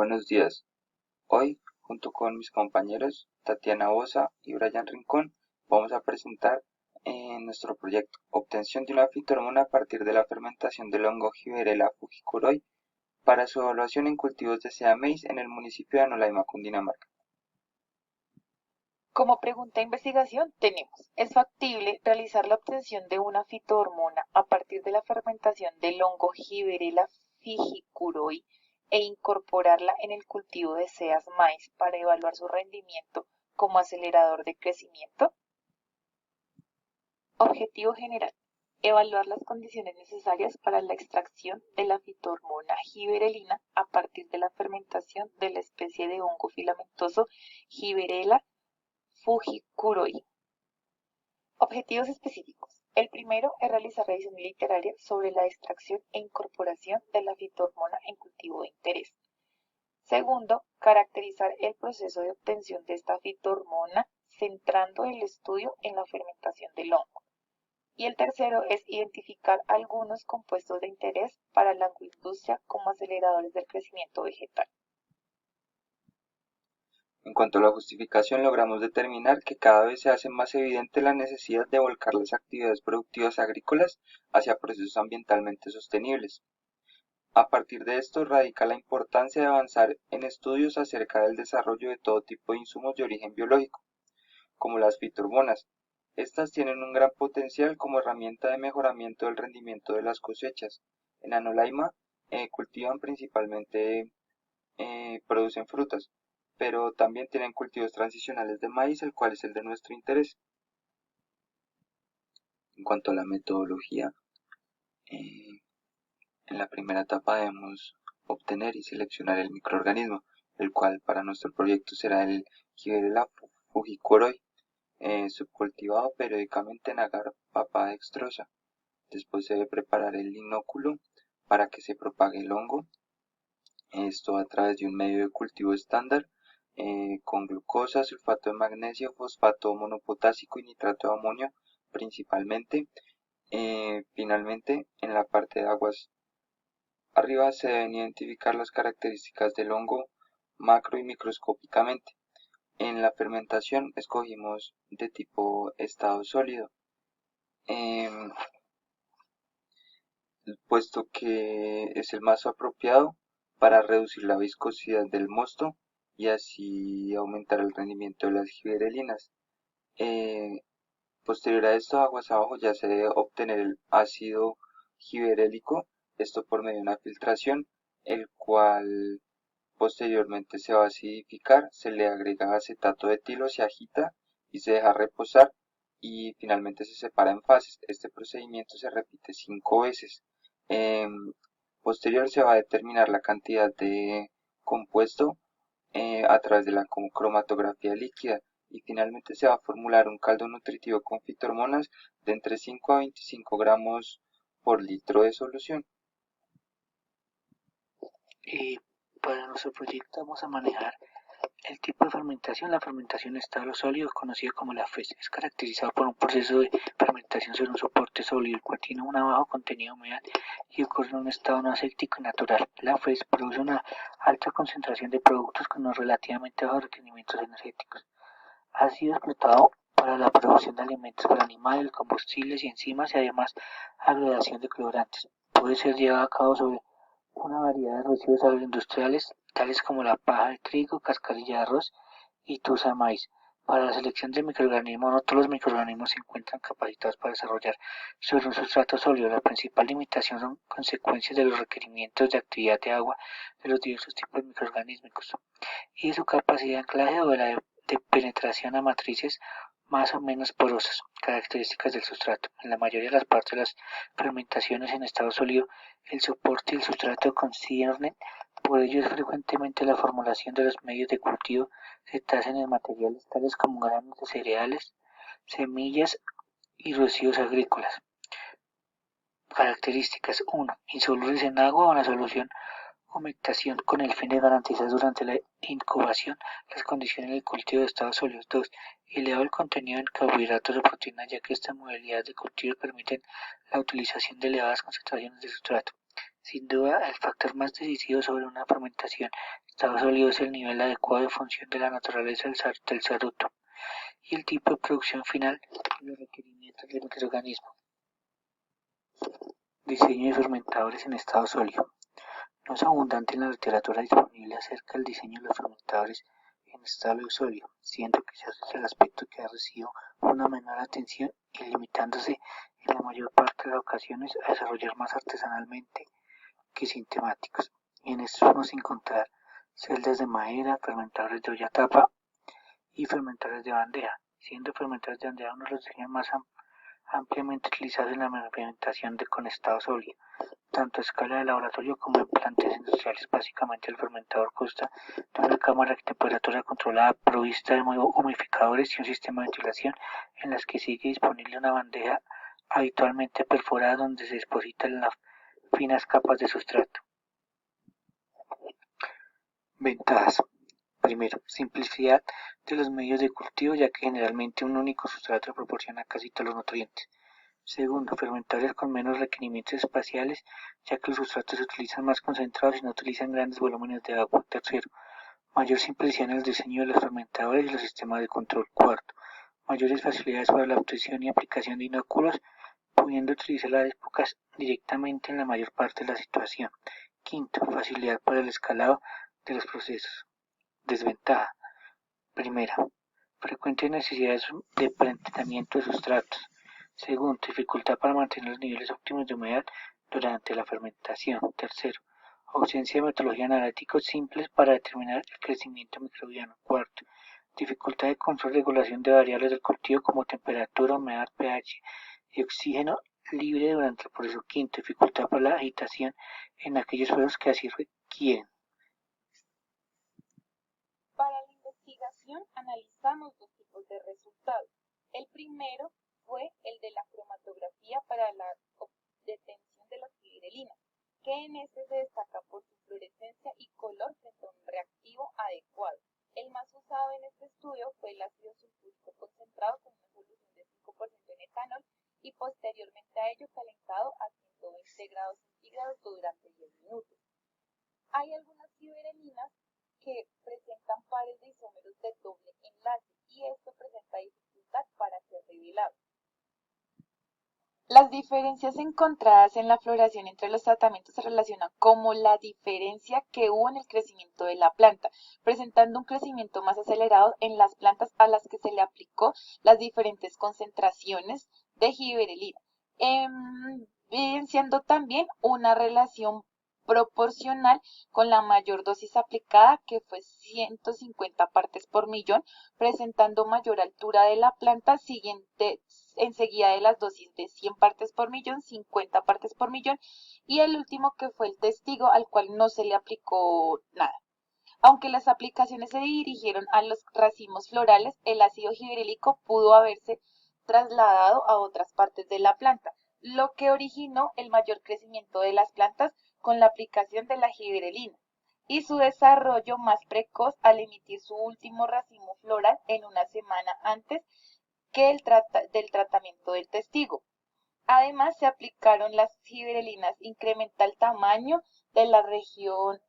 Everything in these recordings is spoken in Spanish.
Buenos días. Hoy, junto con mis compañeros Tatiana Bosa y Brian Rincón, vamos a presentar nuestro proyecto Obtención de una fitohormona a partir de la fermentación del hongo Giberella fujikuroi para su evaluación en cultivos de sea maíz en el municipio de Anolaima, Cundinamarca. Como pregunta de investigación tenemos, ¿es factible realizar la obtención de una fitohormona a partir de la fermentación del hongo Giberella fujikuroi e incorporarla en el cultivo de seas maíz para evaluar su rendimiento como acelerador de crecimiento? Objetivo general. Evaluar las condiciones necesarias para la extracción de la fitohormona giberelina a partir de la fermentación de la especie de hongo filamentoso Giberella fujikuroi. Objetivos específicos. El primero es realizar revisión literaria sobre la extracción e incorporación de la fitohormona en cultivo de interés. Segundo, caracterizar el proceso de obtención de esta fitohormona centrando el estudio en la fermentación del hongo. Y el tercero es identificar algunos compuestos de interés para la agroindustria como aceleradores del crecimiento vegetal. En cuanto a la justificación, logramos determinar que cada vez se hace más evidente la necesidad de volcar las actividades productivas agrícolas hacia procesos ambientalmente sostenibles. A partir de esto radica la importancia de avanzar en estudios acerca del desarrollo de todo tipo de insumos de origen biológico, como las fitohormonas. Estas tienen un gran potencial como herramienta de mejoramiento del rendimiento de las cosechas. En Anolaima cultivan principalmente, producen frutas, pero también tienen cultivos transicionales de maíz, el cual es el de nuestro interés. En cuanto a la metodología, eh, en la primera etapa debemos obtener y seleccionar el microorganismo, el cual para nuestro proyecto será el Giberella fujikuroi, subcultivado periódicamente en agar papa dextrosa. Después se debe preparar el inóculo para que se propague el hongo, esto a través de un medio de cultivo estándar, con glucosa, sulfato de magnesio, fosfato monopotásico y nitrato de amonio principalmente. Finalmente, en la parte de aguas arriba se deben identificar las características del hongo macro y microscópicamente. En la fermentación escogimos de tipo estado sólido, em, puesto que es el más apropiado para reducir la viscosidad del mosto y así aumentar el rendimiento de las giberelinas. Eh, Posterior a esto, aguas abajo ya se debe obtener el ácido giberélico, esto por medio de una filtración, el cual posteriormente se va a acidificar, se le agrega acetato de etilo, se agita y se deja reposar y finalmente se separa en fases. Este procedimiento se repite 5 veces. Posterior se va a determinar la cantidad de compuesto a través de la cromatografía líquida y finalmente se va a formular un caldo nutritivo con fitohormonas de entre 5 a 25 gramos por litro de solución. Para nuestro proyecto vamos a manejar el tipo de fermentación. La fermentación en estado sólido, conocida como la FES, es caracterizada por un proceso de fermentación sobre un soporte sólido, el cual tiene un bajo contenido de humedad y ocurre en un estado no aséptico y natural. La FES produce una alta concentración de productos con unos relativamente bajos requerimientos energéticos. Ha sido explotado para la producción de alimentos para animales, combustibles y enzimas y además agregación de colorantes. Puede ser llevado a cabo sobre una variedad de residuos agroindustriales, tales como la paja de trigo, cascarilla de arroz y tusa de maíz. Para la selección de microorganismos, no todos los microorganismos se encuentran capacitados para desarrollar sobre un sustrato sólido. La principal limitación son consecuencias de los requerimientos de actividad de agua de los diversos tipos de microorganismos y de su capacidad de anclaje o de penetración a matrices más o menos porosas, características del sustrato. En la mayoría de las partes de las fermentaciones en estado sólido, el soporte y el sustrato conciernen, por ello es frecuentemente la formulación de los medios de cultivo se trasen en materiales tales como granos de cereales, semillas y residuos agrícolas. Características: 1. Insolubles en agua o en la solución humectación con el fin de garantizar durante la incubación las condiciones del cultivo de estados sólidos. 2. Elevado el contenido en carbohidratos o proteínas, ya que estas modalidades de cultivo permiten la utilización de elevadas concentraciones de sustrato. Sin duda, el factor más decisivo sobre una fermentación estado sólido es el nivel adecuado de función de la naturaleza del saruto y el tipo de producción final y los requerimientos del microorganismo. Diseño de fermentadores en estado sólido. No es abundante en la literatura disponible acerca del diseño de los fermentadores en estado sólido, siendo que se asocia al aspecto que ha recibido una menor atención y limitándose en la mayor parte de las ocasiones a desarrollar más artesanalmente que sintemáticos. En estos podemos encontrar celdas de madera, fermentadores de olla tapa y fermentadores de bandeja, siendo fermentadores de bandeja uno de los diseños más ampliamente utilizados en la fermentación con estado sólido, tanto a escala de laboratorio como en plantas industriales. Básicamente el fermentador consta de una cámara de temperatura controlada provista de humidificadores y un sistema de ventilación en las que sigue disponible una bandeja habitualmente perforada donde se depositan las finas capas de sustrato. Ventajas. Primero, simplicidad de los medios de cultivo, ya que generalmente un único sustrato proporciona casi todos los nutrientes. Segundo, fermentadores con menos requerimientos espaciales, ya que los sustratos se utilizan más concentrados y no utilizan grandes volúmenes de agua. Tercero, mayor simplicidad en el diseño de los fermentadores y los sistemas de control. Cuarto, mayores facilidades para la obtención y aplicación de inoculos, pudiendo utilizar las épocas directamente en la mayor parte de la situación. Quinto, facilidad para el escalado de los procesos. Desventaja. Primera, frecuentes necesidades de pretratamiento de sustratos. Segundo, dificultad para mantener los niveles óptimos de humedad durante la fermentación. Tercero, ausencia de metodologías analíticas simples para determinar el crecimiento microbiano. Cuarto, dificultad de control y regulación de variables del cultivo como temperatura, humedad, pH y oxígeno libre durante el proceso. Quinto, dificultad para la agitación en aquellos suelos que así requieren. Para la investigación analizamos dos tipos de resultados. El primero fue el de la cromatografía para la detención de las giberelinas, que en este se destaca por su fluorescencia y color frente a un reactivo adecuado. El más usado en este estudio fue el ácido sulfúrico concentrado con una solución de 5% en etanol y posteriormente a ello calentado a 120 grados centígrados durante 10 minutos. Hay algunas giberelinas que presentan pares de isómeros de doble enlace y esto presenta dificultad para ser revelado. Las diferencias encontradas en la floración entre los tratamientos se relacionan como la diferencia que hubo en el crecimiento de la planta, presentando un crecimiento más acelerado en las plantas a las que se le aplicó las diferentes concentraciones de giberelina, evidenciando también una relación proporcional con la mayor dosis aplicada, que fue 150 partes por millón, presentando mayor altura de la planta, enseguida de las dosis de 100 partes por millón, 50 partes por millón, y el último que fue el testigo, al cual no se le aplicó nada. Aunque las aplicaciones se dirigieron a los racimos florales, el ácido giberélico pudo haberse trasladado a otras partes de la planta, lo que originó el mayor crecimiento de las plantas con la aplicación de la giberelina y su desarrollo más precoz al emitir su último racimo floral en una semana antes que del tratamiento del testigo. Además, se aplicaron las giberelinas, incrementa el tamaño de la región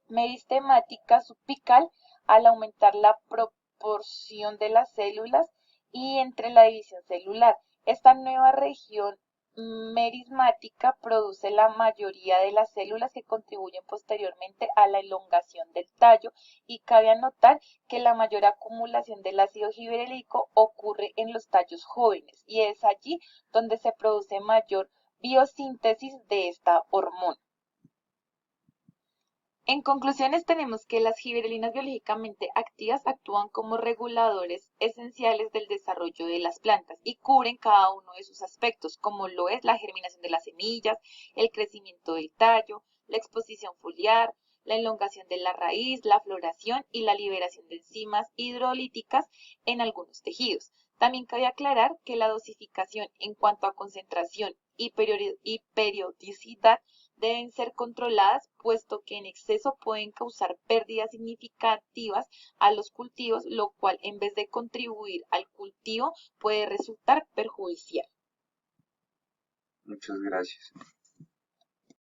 meristemática subapical al aumentar la proporción de las células y entre la división celular. Esta nueva región merismática produce la mayoría de las células que contribuyen posteriormente a la elongación del tallo y cabe anotar que la mayor acumulación del ácido giberélico ocurre en los tallos jóvenes y es allí donde se produce mayor biosíntesis de esta hormona. En conclusiones, tenemos que las giberelinas biológicamente activas actúan como reguladores esenciales del desarrollo de las plantas y cubren cada uno de sus aspectos, como lo es la germinación de las semillas, el crecimiento del tallo, la exposición foliar, la elongación de la raíz, la floración y la liberación de enzimas hidrolíticas en algunos tejidos. También cabe aclarar que la dosificación en cuanto a concentración y periodicidad deben ser controladas, puesto que en exceso pueden causar pérdidas significativas a los cultivos, lo cual en vez de contribuir al cultivo puede resultar perjudicial. Muchas gracias.